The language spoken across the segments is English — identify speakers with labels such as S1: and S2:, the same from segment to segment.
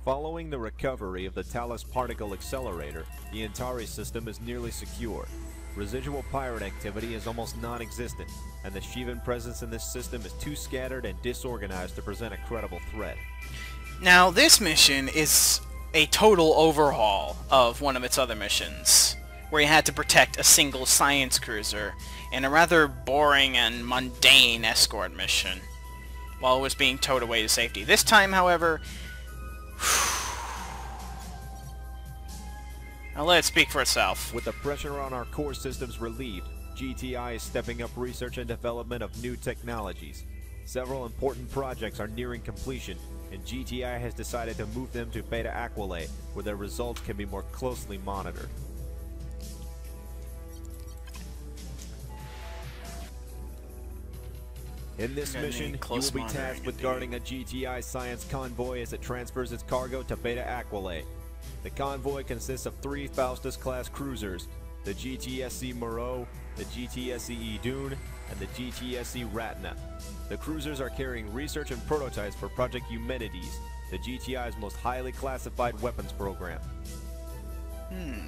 S1: Following the recovery of the Talus particle accelerator, the Antari system is nearly secure. Residual pirate activity is almost non-existent, and the Shivan presence in this system is too scattered and disorganized to present a credible threat.
S2: Now, this mission is a total overhaul of one of its other missions, where you had to protect a single science cruiser in a rather boring and mundane escort mission, while it was being towed away to safety. This time, however, I'll let it speak for itself.
S1: With the pressure on our core systems relieved, GTI is stepping up research and development of new technologies. Several important projects are nearing completion, and GTI has decided to move them to Beta Aquilae, where their results can be more closely monitored. In this mission, you will be tasked with guarding a GTI science convoy as it transfers its cargo to Beta Aquilae. The convoy consists of 3 Faustus-class cruisers, the GTSC Moreau, the GTSC Idun, and the GTSC Ratna. The cruisers are carrying research and prototypes for Project Eumenides, the GTI's most highly classified weapons program.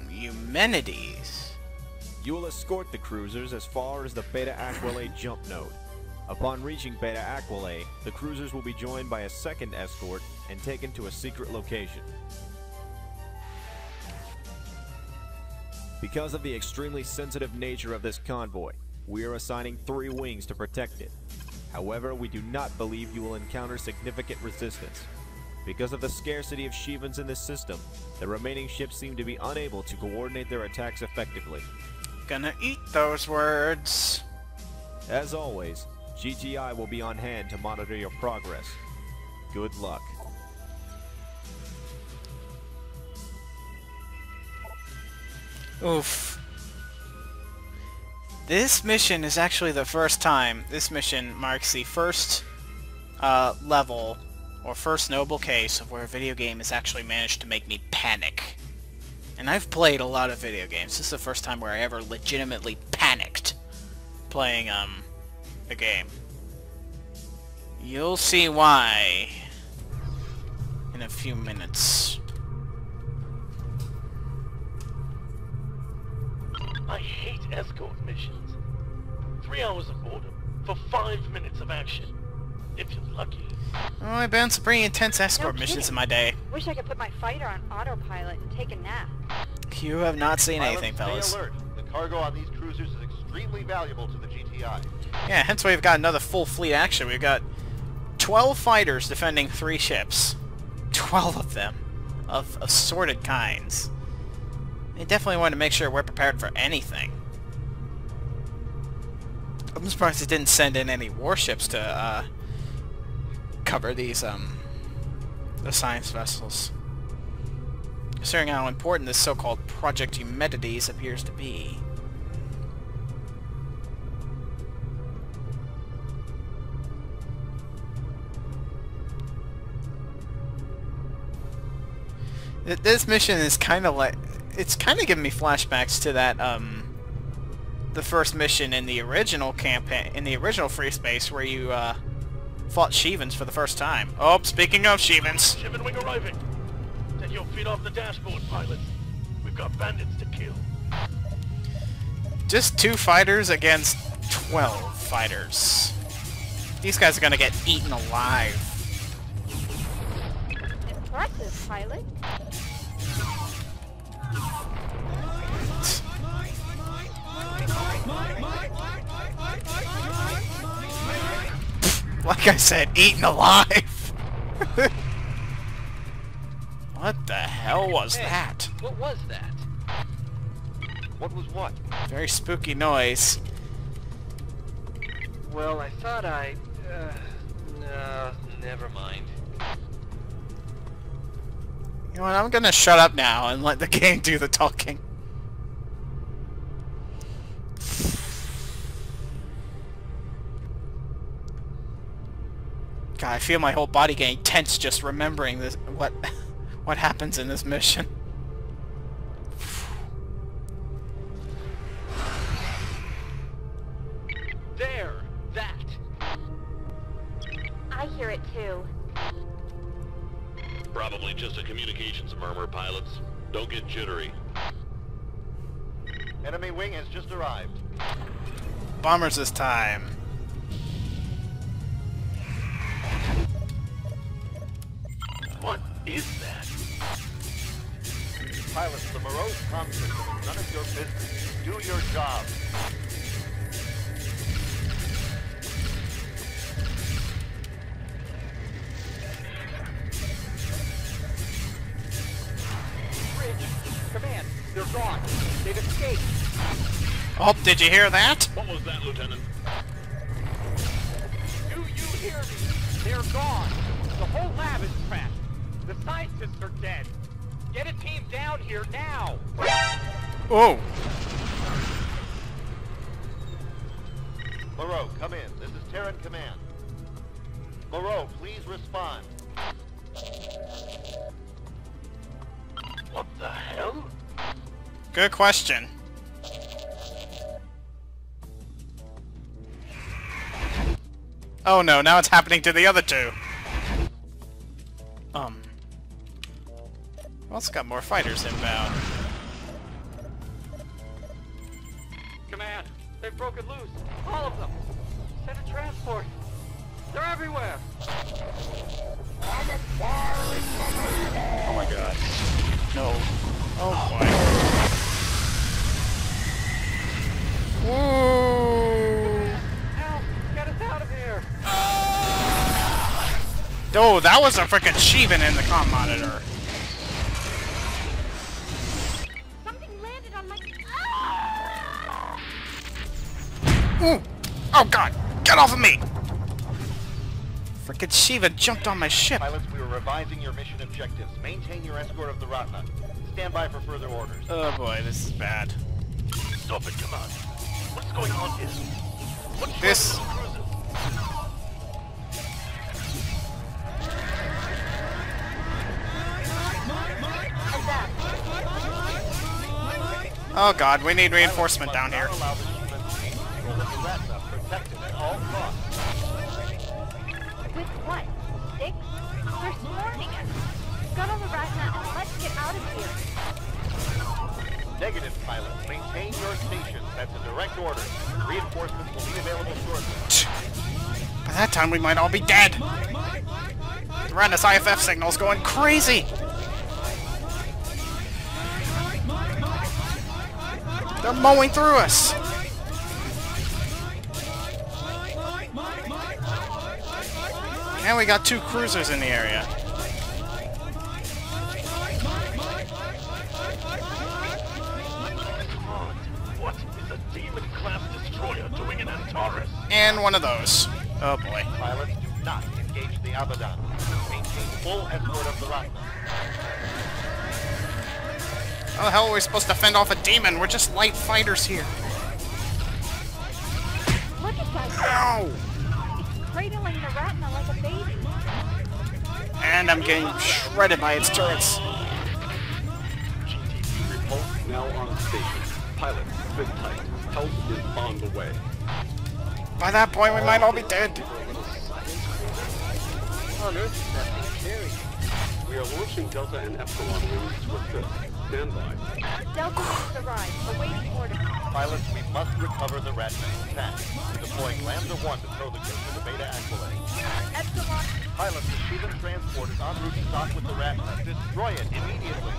S2: Eumenides.
S1: You will escort the cruisers as far as the Beta Aquilae jump node. Upon reaching Beta Aquilae, the cruisers will be joined by a second escort and taken to a secret location. Because of the extremely sensitive nature of this convoy, we are assigning 3 wings to protect it. However, we do not believe you will encounter significant resistance. Because of the scarcity of Shivans in this system, the remaining ships seem to be unable to coordinate their attacks effectively.
S2: Gonna eat those words.
S1: As always, GTI will be on hand to monitor your progress. Good luck.
S2: Oof. This mission is actually the first time. This mission marks the first level, or first noble case, of where a video game has actually managed to make me panic. And I've played a lot of video games. This is the first time where I ever legitimately panicked playing a game. You'll see why in a few minutes.
S3: I hate escort missions. 3 hours of boredom for 5 minutes of action. If you're lucky.
S2: Oh, I've been some pretty intense escort missions in my day.
S4: Wish I could put my fighter on autopilot and take a nap.
S2: You have not seen anything, fellas.
S5: Stay alert. The cargo on these cruisers is extremely valuable to the GTI.
S2: Yeah, hence why we've got another full fleet action. We've got 12 fighters defending 3 ships. 12 of them. Of assorted kinds. They definitely want to make sure we're prepared for anything. I'm surprised they didn't send in any warships to cover these the science vessels. Considering how important this so-called Project Eumenides appears to be. This mission is kind of like... It's kind of giving me flashbacks to that, the first mission in the original campaign, in the original Free Space, where you, fought Shivans for the first time. Oh, speaking of Shivans.
S3: Shivan wing arriving. Take your feet off the dashboard, pilot. We've got bandits to kill.
S2: Just 2 fighters against 12 fighters. These guys are gonna get eaten alive.
S4: Impressive, pilot.
S2: Like I said, eaten alive! What the hell was that?
S5: What was that? What was what?
S2: Very spooky noise.
S5: Well, I thought no, never mind.
S2: You know what, I'm gonna shut up now and let the game do the talking. God, I feel my whole body getting tense just remembering this, what happens in this mission.
S3: There! That!
S4: I hear it too.
S3: Probably just just a communications murmur, pilots. Don't get jittery.
S5: Enemy wing has just arrived.
S2: Bombers this time.
S3: What is that?
S5: Pilots, the morose comm system is none of your business. Do your job.
S6: Command, they're gone. They've escaped.
S2: Oh, did you hear that?
S3: What was that, Lieutenant?
S6: Do you hear me? They're gone. The whole lab is trashed. The scientists are dead. Get a team down here now.
S2: Oh.
S5: Moreau, come in. This is Terran Command. Moreau, please respond.
S3: What the hell?
S2: Good question. Oh no, now it's happening to the other two. Well, it's got more fighters inbound.
S6: Command, they've broken loose. All of them. Send a transport. They're everywhere.
S2: Oh my god. No. Oh boy. Whoa!
S6: Help! Get us out of here.
S2: Oh, that was a freaking achievement in the comm monitor.
S4: Something landed on my...
S2: Ooh. Oh god! Get off of me! Frickin' Shiva jumped on my ship.
S5: Pilots, we are revising your mission objectives. Maintain your escort of the Ratna. Stand by for further orders.
S2: Oh boy, this is bad.
S3: Stop it, Command. What's going on here? What's
S2: This...
S3: wrong with the cruisers?
S2: Oh god, we need reinforcement down here.
S5: Allow the Shivan to gain control of the Ratna. Protect it at all costs.
S4: With what? Sticks? They're swarming us. Scuttle the Ratna and let's get out of here.
S5: Negative, pilots. Maintain your station. That's a direct order. Reinforcements will be available shortly.
S2: By that time, we might all be dead. The Ratna's IFF signal's going crazy. They're mowing through us. And we got two cruisers in the area.
S3: What is a demon-class destroyer doing in Antares?
S2: And one of those. Oh boy.
S5: Pilots, do not engage the Abaddon. Maintain full escort of the Ratna.
S2: How the hell are we supposed to fend off a demon? We're just light fighters here.
S4: Look at that.
S2: Ow!
S4: It's cradling the Ratna like a baby.
S2: And I'm getting shredded by its turrets.
S7: GTT repulse now on station. Pilot, sit tight. Help is on the way.
S2: By that point, we might all be dead.
S7: On Earth, that thing carrying. We are launching Delta and Epsilon wings with this. Stand by.
S4: Delta wings arrived, awaiting orders.
S5: Pilots, we must recover the Ratna intact. Deploying Lambda 1 to tow the cruiser to Beta Aquila.
S4: Epsilon,
S5: Pilots, the Shivan transport is en route to dock with the Ratna. Destroy it immediately.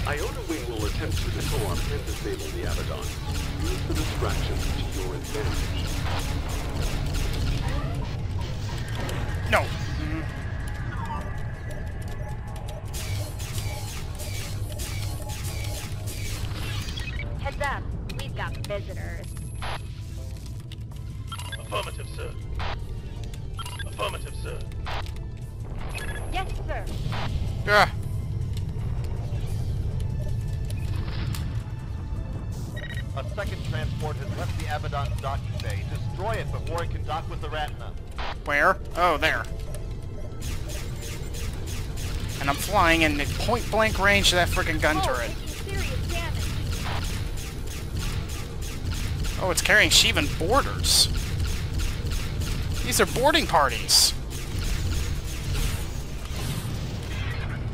S7: Iota Wing will attempt to disarm and disable the Abaddon. Use the distraction to your advantage.
S2: No.
S4: heads up. We've got visitors.
S3: Affirmative, sir. Affirmative, sir.
S4: Yes, sir.
S2: Yeah.
S5: A second transport has left the Abaddon's docking bay. Destroy it before it can dock with the Ratna.
S2: Where? Oh, there. And I'm flying in point-blank range of that freaking gun turret.
S4: This is serious damage.
S2: Oh, it's carrying Shivan boarders. These are boarding parties.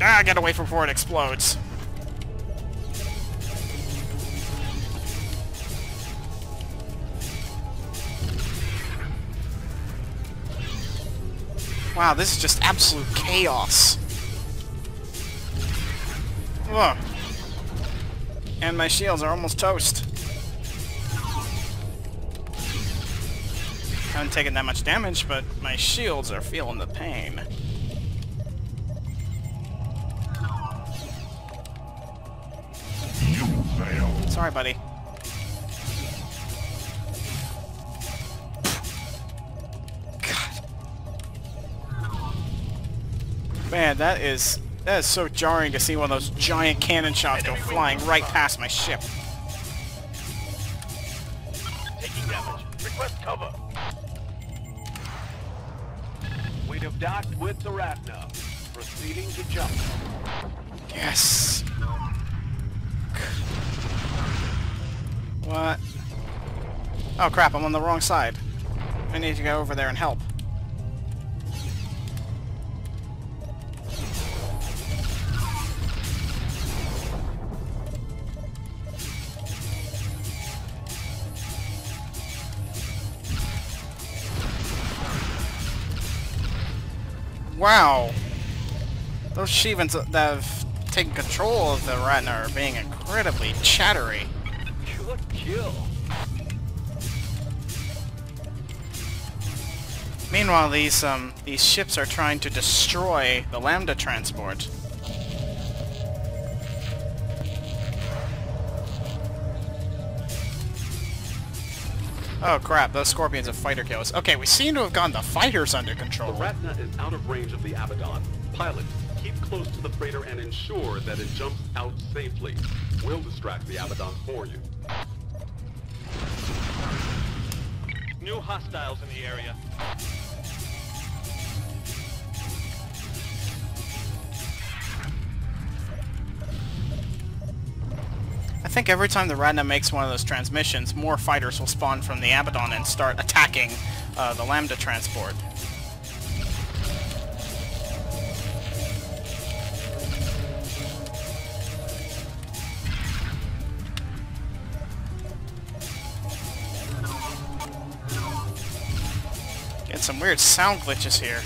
S2: Ah, get away from before it explodes. Wow, this is just absolute chaos. Ugh. And my shields are almost toast. Haven't taken that much damage, but my shields are feeling the pain.
S8: You fail.
S2: Sorry, buddy. God. Man, that is so jarring to see one of those giant cannon shots go flying right past my ship.
S3: Taking damage. Request cover.
S9: We have docked with the Ratna. Proceeding to jump.
S2: Yes. What? Oh crap, I'm on the wrong side. I need to go over there and help. Wow. Those Shivans that have taken control of the Ratna are being incredibly chattery.
S9: Good kill.
S2: Meanwhile, these ships are trying to destroy the Lambda transport. Oh crap, those Scorpions have fighter kills. Okay, we seem to have gotten the fighters under control.
S7: The Ratna is out of range of the Abaddon. Pilot, keep close to the freighter and ensure that it jumps out safely. We'll distract the Abaddon for you.
S3: New hostiles in the area.
S2: I think every time the Ratna makes one of those transmissions, more fighters will spawn from the Abaddon and start attacking the Lambda transport. Get some weird sound glitches here.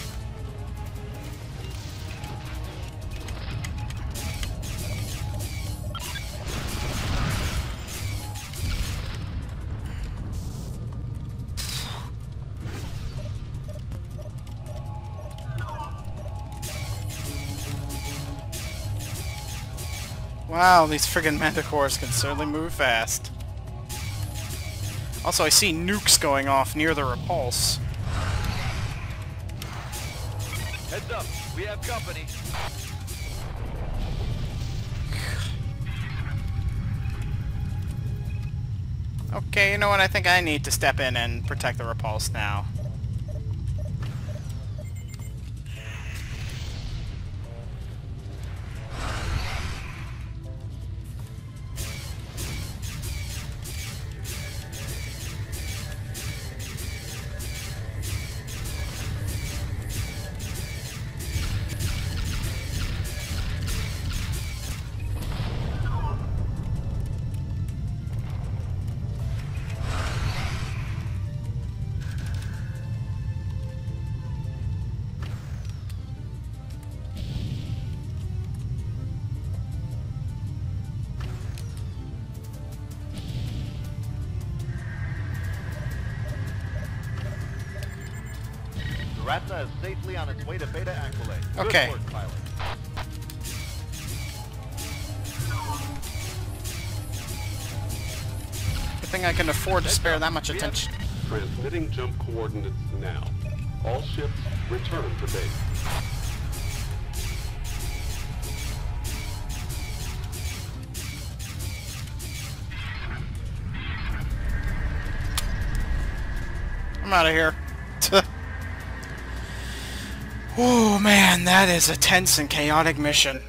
S2: Wow, these friggin' manticores can certainly move fast. Also, I see nukes going off near the repulse.
S9: Heads up, we have company.
S2: Okay, you know what? I think I need to step in and protect the repulse now.
S5: Ratna is safely on its way to Beta Aquilate.
S2: Okay.
S5: Good work, pilot.
S2: Good thing I can afford to spare that much attention.
S7: Transmitting jump coordinates now. All ships return to base.
S2: I'm out of here. Oh man, that is a tense and chaotic mission.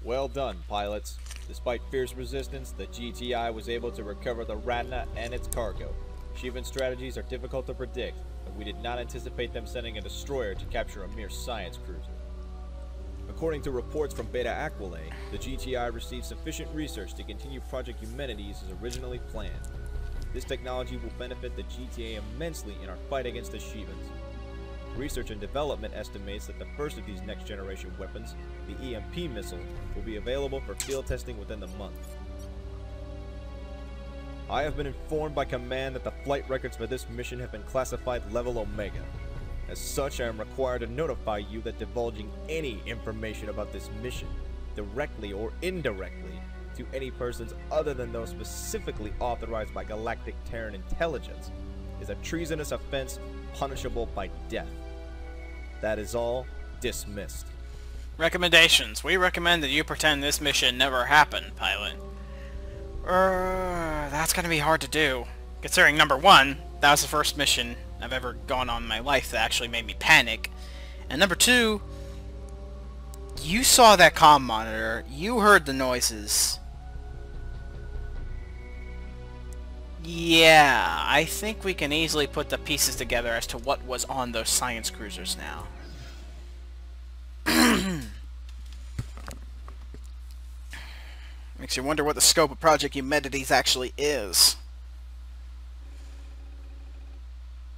S1: Well done, pilots. Despite fierce resistance, the GTI was able to recover the Ratna and its cargo. Shivan strategies are difficult to predict, but we did not anticipate them sending a destroyer to capture a mere science cruiser. According to reports from Beta Aquile, the GTI received sufficient research to continue Project Eumenides as originally planned. This technology will benefit the GTA immensely in our fight against the Shivans. Research and Development estimates that the first of these next-generation weapons, the EMP missile, will be available for field testing within the month. I have been informed by Command that the flight records for this mission have been classified Level Omega. As such, I am required to notify you that divulging any information about this mission, directly or indirectly, to any persons other than those specifically authorized by Galactic Terran Intelligence, is a treasonous offense punishable by death. That is all. Dismissed.
S2: Recommendations. We recommend that you pretend this mission never happened, pilot. That's gonna be hard to do. Considering, number one, that was the first mission I've ever gone on in my life that actually made me panic. And number two, you saw that comm monitor. You heard the noises. Yeah, I think we can easily put the pieces together as to what was on those science cruisers now. Makes you wonder what the scope of Project Eumenides actually is.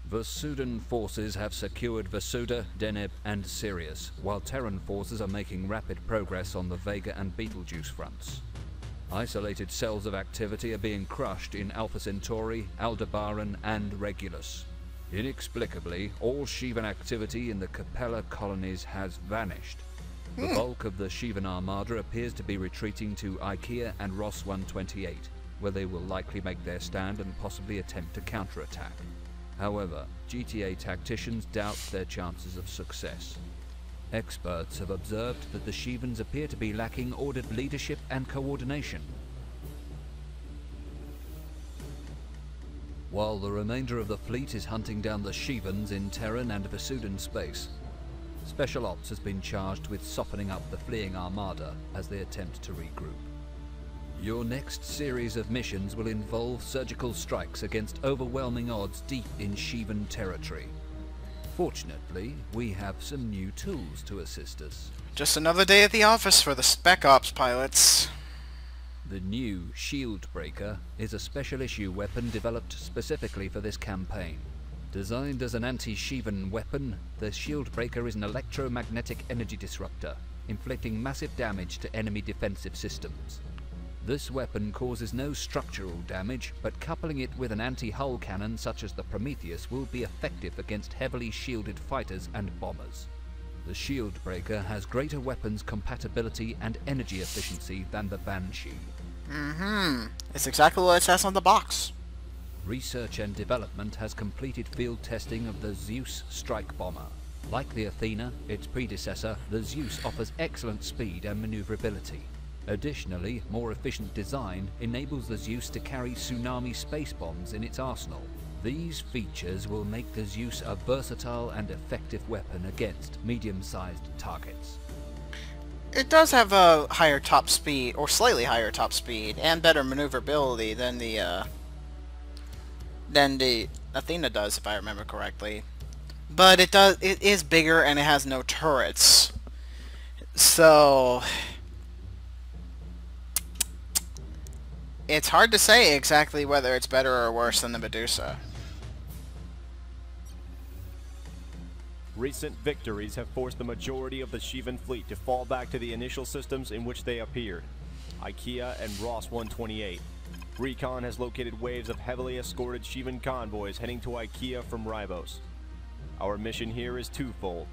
S8: Vesudan forces have secured Vesuda, Deneb, and Sirius, while Terran forces are making rapid progress on the Vega and Betelgeuse fronts. Isolated cells of activity are being crushed in Alpha Centauri, Aldebaran, and Regulus. Inexplicably, all Shivan activity in the Capella colonies has vanished. The bulk of the Shivan armada appears to be retreating to Ikea and Ross 128, where they will likely make their stand and possibly attempt to counterattack. However, GTA tacticians doubt their chances of success. Experts have observed that the Shivans appear to be lacking ordered leadership and coordination. While the remainder of the fleet is hunting down the Shivans in Terran and Vesudan space, Special Ops has been charged with softening up the fleeing armada as they attempt to regroup. Your next series of missions will involve surgical strikes against overwhelming odds deep in Shivan territory. Fortunately, we have some new tools to assist us.
S2: Just another day at the office for the Spec Ops pilots.
S8: The new Shield Breaker is a special issue weapon developed specifically for this campaign. Designed as an anti-Shivan weapon, the Shield Breaker is an electromagnetic energy disruptor, inflicting massive damage to enemy defensive systems. This weapon causes no structural damage, but coupling it with an anti-hull cannon such as the Prometheus will be effective against heavily shielded fighters and bombers. The Shield Breaker has greater weapons compatibility and energy efficiency than the Banshee.
S2: It's exactly what it says on the box.
S8: Research and development has completed field testing of the Zeus strike bomber. Like the Athena, its predecessor, the Zeus offers excellent speed and maneuverability. Additionally, more efficient design enables the Zeus to carry tsunami space bombs in its arsenal. These features will make the Zeus a versatile and effective weapon against medium-sized targets.
S2: It does have a higher top speed, or slightly higher top speed, and better maneuverability than the Athena does, if I remember correctly. But it is bigger and it has no turrets. So it's hard to say exactly whether it's better or worse than the Medusa.
S1: Recent victories have forced the majority of the Shivan fleet to fall back to the initial systems in which they appeared, Ikea and Ross 128. Recon has located waves of heavily escorted Shivan convoys heading to Ikea from Ribos. Our mission here is twofold.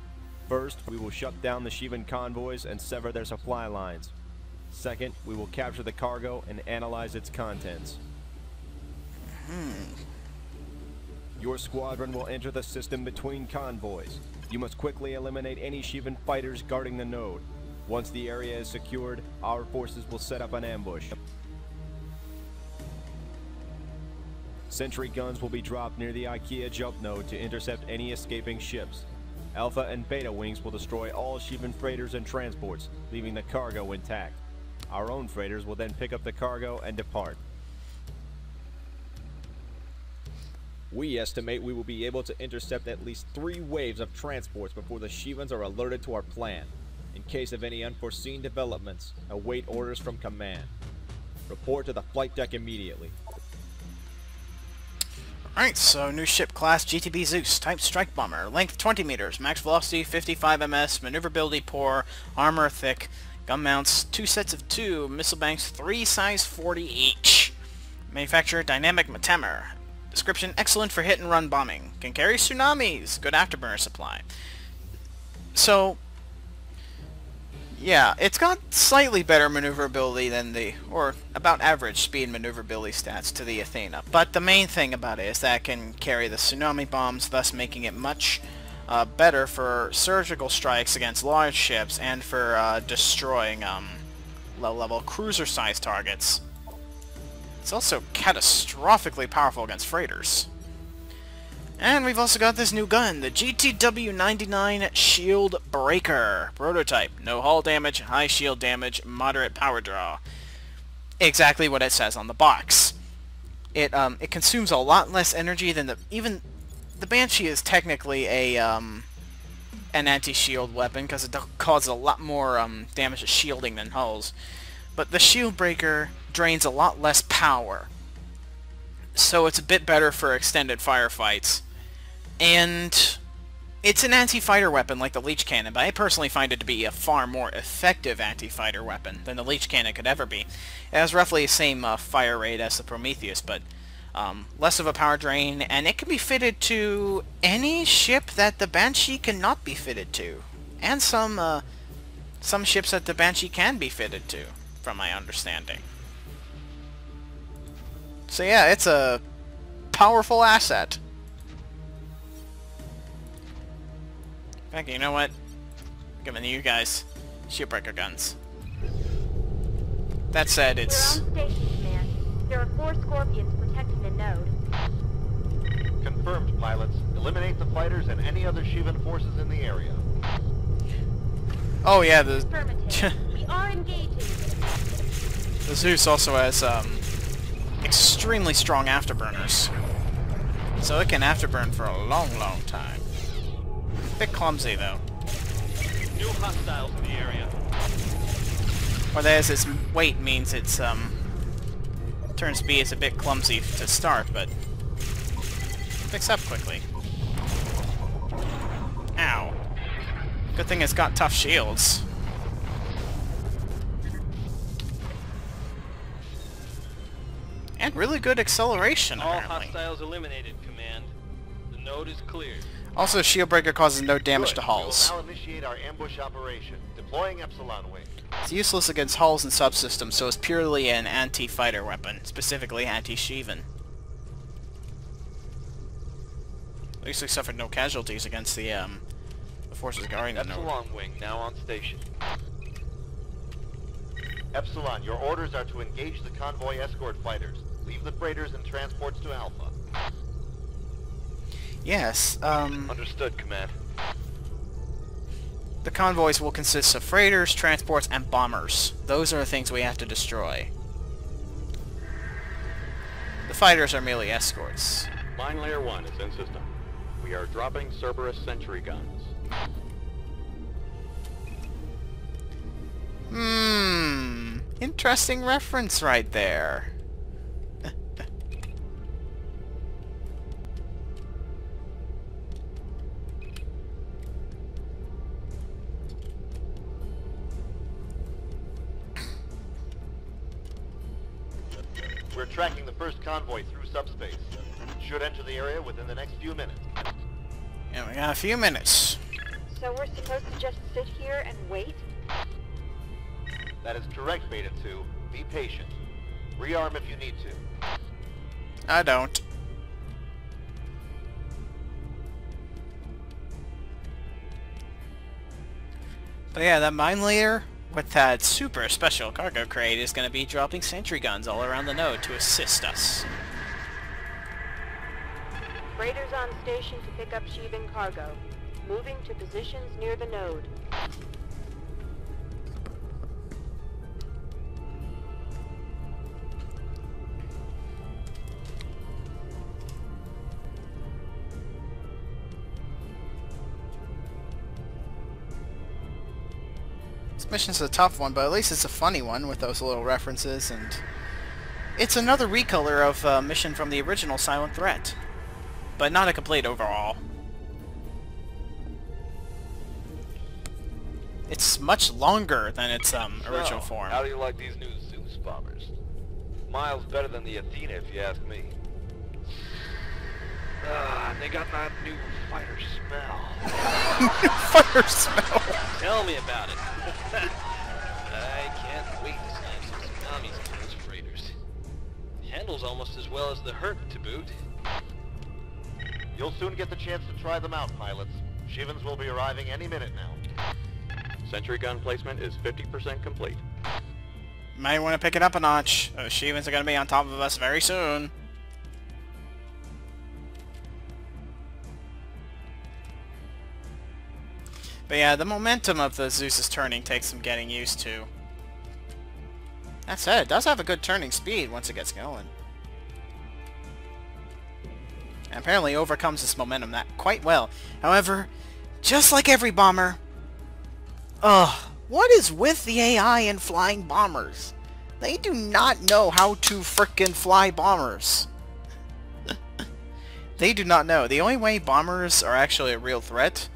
S1: First, we will shut down the Shivan convoys and sever their supply lines. Second, we will capture the cargo and analyze its contents. Your squadron will enter the system between convoys. You must quickly eliminate any Shivan fighters guarding the node. Once the area is secured, our forces will set up an ambush. Sentry guns will be dropped near the Ikea jump node to intercept any escaping ships. Alpha and Beta wings will destroy all Shivan freighters and transports, leaving the cargo intact. Our own freighters will then pick up the cargo and depart. We estimate we will be able to intercept at least 3 waves of transports before the Shivans are alerted to our plan. In case of any unforeseen developments, await orders from command. Report to the flight deck immediately.
S2: Alright, so new ship class GTB Zeus, type strike bomber, length 20 meters, max velocity 55 ms, maneuverability poor, armor thick, gun mounts 2 sets of 2, missile banks 3 size 40 each. Manufacturer dynamic Matamer. Description excellent for hit and run bombing. Can carry tsunamis. Good afterburner supply. So, yeah, it's got slightly better maneuverability than or about average speed and maneuverability stats to the Athena. But the main thing about it is that it can carry the tsunami bombs, thus making it much better for surgical strikes against large ships and for destroying low-level cruiser-sized targets. It's also catastrophically powerful against freighters. And we've also got this new gun, the GTW-99 Shield Breaker. Prototype. No hull damage, high shield damage, moderate power draw. Exactly what it says on the box. It consumes a lot less energy than even the Banshee is technically an anti-shield weapon because it causes a lot more damage to shielding than hulls. But the Shield Breaker drains a lot less power. So it's a bit better for extended firefights. And it's an anti-fighter weapon like the Leech Cannon, but I personally find it to be a far more effective anti-fighter weapon than the Leech Cannon could ever be. It has roughly the same fire rate as the Prometheus, but less of a power drain, and it can be fitted to any ship that the Banshee cannot be fitted to. And some ships that the Banshee can be fitted to, from my understanding. So yeah, it's a powerful asset. In fact, you know what? I'm giving you guys shipbreaker guns. That said, it's...
S4: We're on station, Command. There are 4 Scorpions protecting the node.
S5: Confirmed, pilots. Eliminate the fighters and any other Shivan forces in the area.
S2: Oh yeah, the...
S4: Affirmative. We are engaging.
S2: The Zeus also has, extremely strong afterburners. So it can afterburn for a long, long time. Bit clumsy, though.
S6: New hostiles in the area.
S2: Or that is, its weight means its, turn speed is a bit clumsy to start, but picks up quickly. Ow. Good thing it's got tough shields. And really good acceleration,
S6: All
S2: apparently.
S6: hostiles eliminated, Command. The node is cleared.
S2: Also, Shieldbreaker causes no damage
S5: Good.
S2: to hulls.
S5: We will now initiate our ambush operation. Deploying Epsilon Wing.
S2: It's useless against hulls and subsystems, so it's purely an anti-fighter weapon, specifically anti-Shivan. At least we suffered no casualties against the forces guarding the node.
S6: Epsilon Wing now on station.
S5: Epsilon, your orders are to engage the convoy escort fighters. Leave the freighters and transports to Alpha.
S2: Yes,
S6: Understood, Command.
S2: the convoys will consist of freighters, transports, and bombers. Those are the things we have to destroy. The fighters are merely escorts.
S7: Mine Layer 1 is in system. We are dropping Cerberus sentry guns.
S2: Interesting reference right there.
S5: We're tracking the first convoy through subspace. It should enter the area within the next few minutes.
S2: And we got a few minutes.
S4: So we're supposed to just sit here and wait?
S5: That is correct, Beta 2. Be patient. Rearm if you need to.
S2: I don't. But yeah, that mine layer with that super special cargo crate is going to be dropping sentry guns all around the node to assist us.
S4: Freighters on station to pick up Shivan cargo. Moving to positions near the node.
S2: This mission's a tough one, but at least it's a funny one with those little references, and it's another recolor of a mission from the original Silent Threat, but not a complete overhaul. It's much longer than its original form.
S9: How do you like these new Zeus bombers? Miles better than the Athena, if you ask me. They got that new fighter smell.
S2: Fire smell!
S9: Tell me about it. I can't wait to snipe some tsunamis on those freighters. Handles almost as well as the Hurt to boot.
S5: You'll soon get the chance to try them out, pilots. Shivans will be arriving any minute now.
S7: Sentry gun placement is 50% complete.
S2: Might want to pick it up a notch. Those Shivans are going to be on top of us very soon. But yeah, the momentum of the Zeus's turning takes some getting used to. That said, it does have a good turning speed once it gets going. And apparently overcomes this momentum that quite well. However, just like every bomber, what is with the AI in flying bombers? They do not know how to frickin' fly bombers. They do not know. The only way bombers are actually a real threat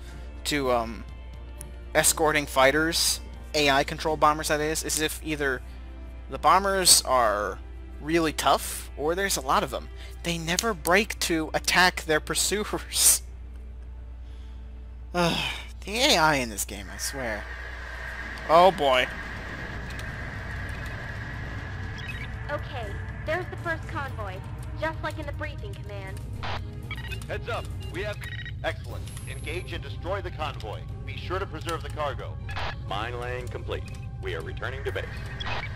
S2: to escorting fighters, AI-controlled bombers that is if either the bombers are really tough or there's a lot of them. They never break to attack their pursuers. The AI in this game, I swear. Oh boy.
S4: Okay, there's the first convoy, just like in the briefing command.
S5: Heads up, we have... Excellent. Engage and destroy the convoy. Be sure to preserve the cargo.
S7: Mine laying complete. We are returning to base.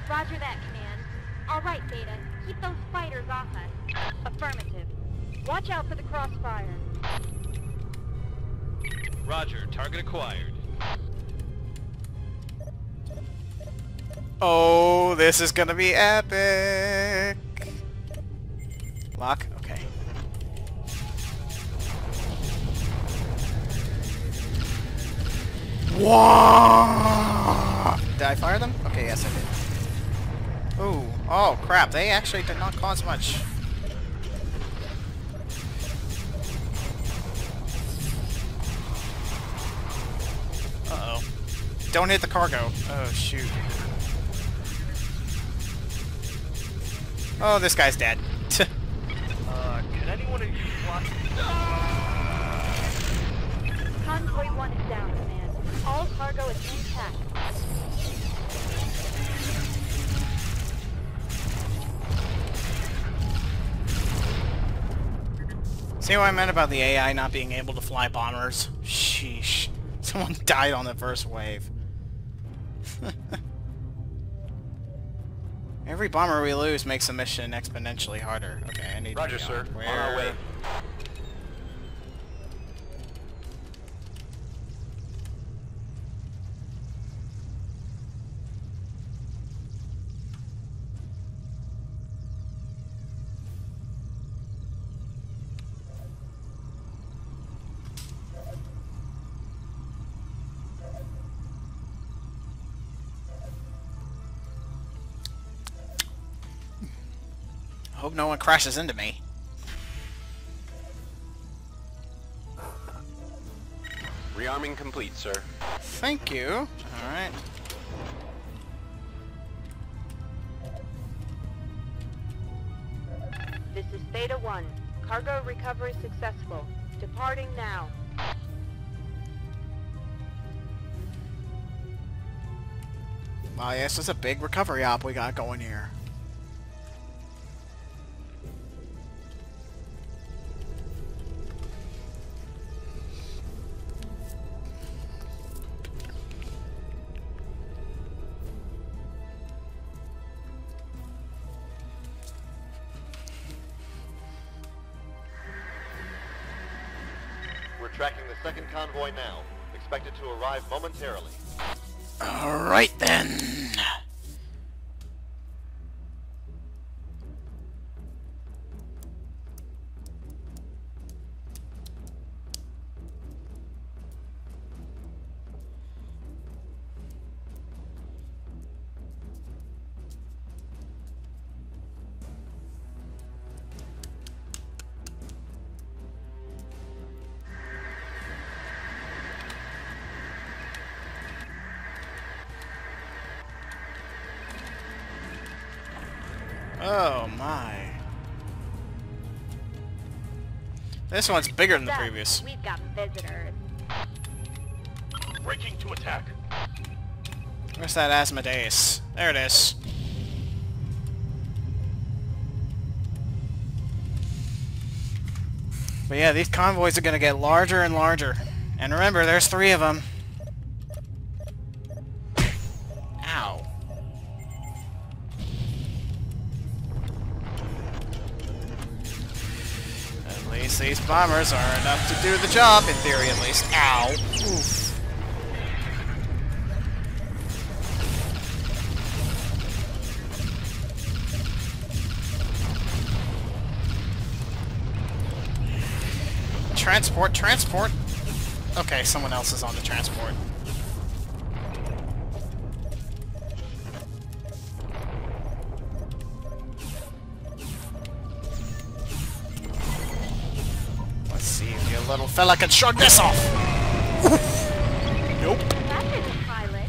S4: Roger that, command. All right, Beta, keep those fighters off us. Affirmative. Watch out for the crossfire.
S3: Roger, target acquired.
S2: Oh, this is gonna be epic. Lock? Okay. Whoa! Did I fire them? Okay, yes I did. Ooh. Oh, crap. They actually did not cause much. Uh-oh. Don't hit the cargo. Oh, shoot. Oh, this guy's dead.
S3: Can anyone of you fly?
S4: Convoy 1 is down, command. All cargo is intact.
S2: See what I meant about the AI not being able to fly bombers? Sheesh. Someone died on the first wave. Every bomber we lose makes the mission exponentially harder. Okay, I need to
S5: Roger,
S2: be
S5: sir.
S2: Where?
S5: On our way.
S2: I hope no one crashes into me.
S9: Rearming complete, sir.
S2: Thank you. Alright.
S4: This is Beta 1. Cargo recovery successful. Departing now.
S2: Well, yes, it's a big recovery op we got going here.
S5: We're tracking the second convoy now. Expected to arrive momentarily.
S2: Alright then. Oh my. This one's bigger than the
S4: Seth,
S2: previous.
S4: We've got visitors.
S3: Breaking to attack.
S2: Where's that Asmodeus? There it is. But yeah, these convoys are gonna get larger and larger. And remember, there's 3 of them. Ow. At least these bombers are enough to do the job, in theory at least. Ow. Oof. Transport, transport! Okay, someone else is on the transport. Let's see if your little fella can shrug this off! Nope.
S4: That isn't pilot.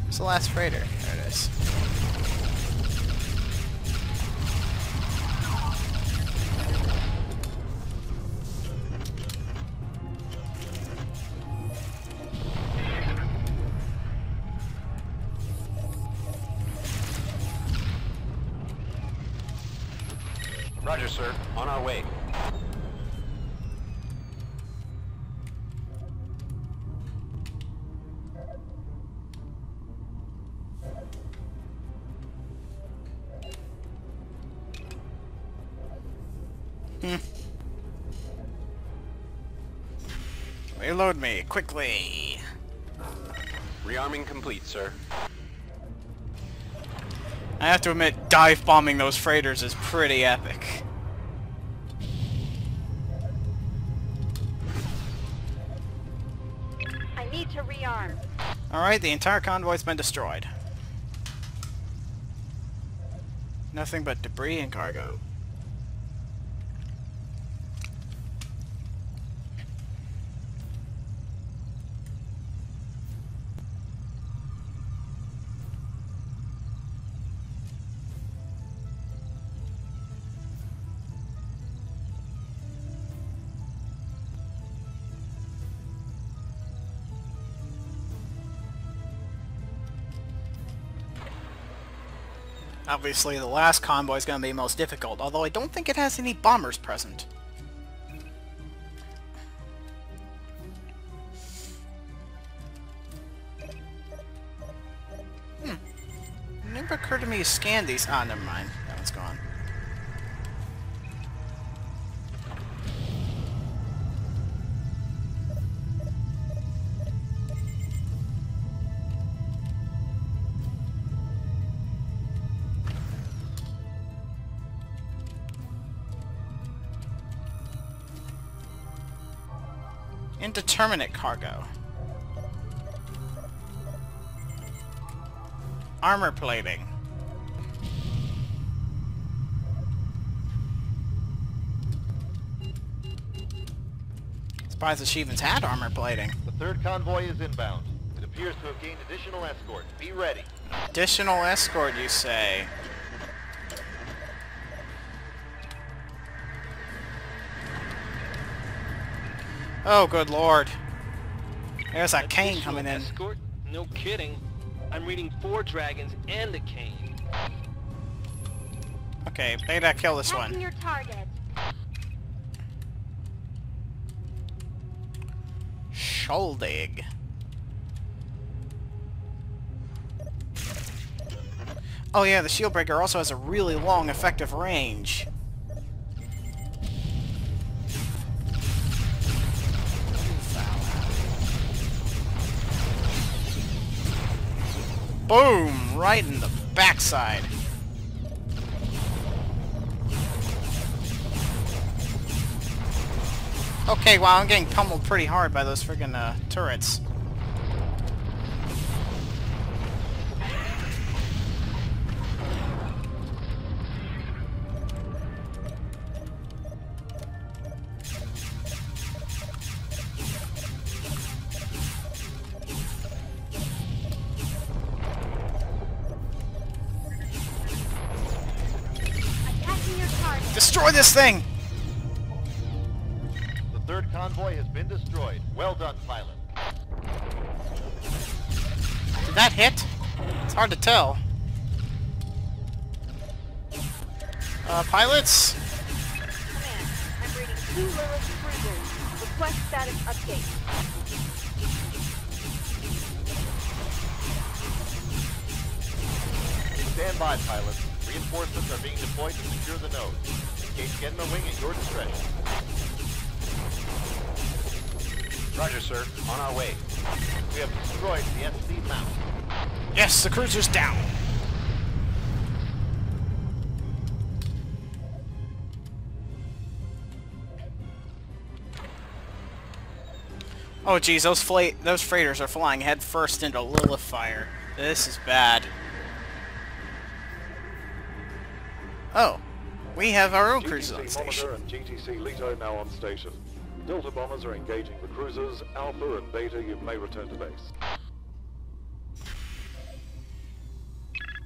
S2: It's the last freighter. There it is.
S5: Roger, sir. On our way.
S2: Reload me, quickly!
S5: Rearming complete, sir.
S2: I have to admit, dive bombing those freighters is pretty epic.
S4: I need to rearm.
S2: Alright, the entire convoy's been destroyed. Nothing but debris and cargo. Obviously, the last convoy is going to be most difficult, although I don't think it has any bombers present. It never occurred to me to scan these. Ah, never mind. That one's gone. Indeterminate cargo. Armor plating. Surprised achievements had armor plating.
S5: The third convoy is inbound. It appears to have gained additional escort. Be ready.
S2: Additional escort, you say? Oh, good lord. There's that cane
S9: Additional
S2: coming in.
S9: Escort? No kidding. I'm reading 4 dragons and a cane.
S2: Okay, Beta, kill this
S4: Attacking
S2: one.
S4: your target.
S2: Scholdig. Oh yeah, the shield breaker also has a really long effective range. Boom! Right in the backside. Okay, wow, I'm getting pummeled pretty hard by those friggin' turrets. Destroy this thing!
S5: The third convoy has been destroyed. Well done, pilot.
S2: Did that hit? It's hard to tell. Pilots?
S4: Command, I'm reading 2 Lilith cruisers. Request status update.
S5: Stand by, pilot. Reinforcements are being deployed to secure the node. Engage get in the wing at your discretion.
S10: Roger, sir. On our way.
S5: We have destroyed the SC mount.
S2: Yes, the cruiser's down. Oh geez, those freighters are flying head first into Lilith fire. This is bad. Oh, we have our own cruisers on station.
S11: Monitor and GTC Leto now on station. Delta bombers are engaging the cruisers. Alpha and Beta, you may return to base.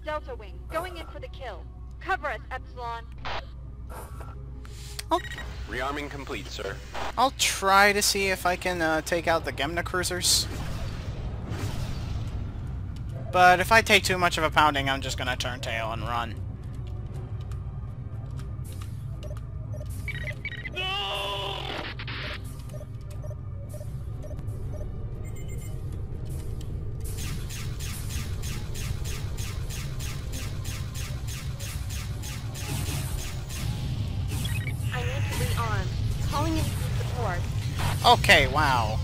S4: Delta Wing, going in for the kill. Cover us, Epsilon.
S10: Rearming complete, sir.
S2: I'll try to see if I can take out the Gemna cruisers. But if I take too much of a pounding, I'm just gonna turn tail and run.
S4: I need to rearm. Calling in support.
S2: Okay, wow.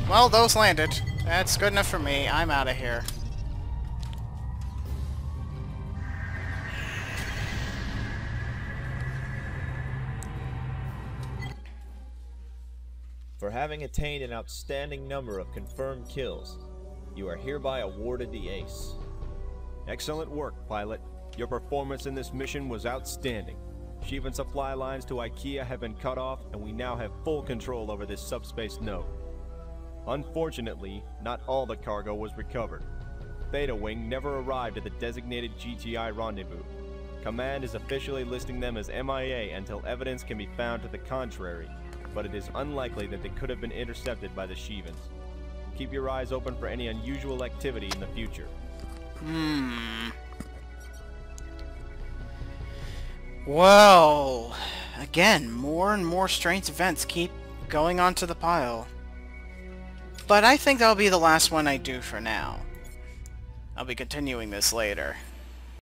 S2: Well, those landed. That's good enough for me. I'm out of here.
S1: For having attained an outstanding number of confirmed kills, you are hereby awarded the Ace. Excellent work, pilot. Your performance in this mission was outstanding. Shivan supply lines to IKEA have been cut off, and we now have full control over this subspace node. Unfortunately, not all the cargo was recovered. Beta Wing never arrived at the designated GTI rendezvous. Command is officially listing them as MIA until evidence can be found to the contrary, but it is unlikely that they could have been intercepted by the Shivans. Keep your eyes open for any unusual activity in the future.
S2: Well, again, more and more strange events keep going onto the pile. But I think that'll be the last one I do for now. I'll be continuing this later.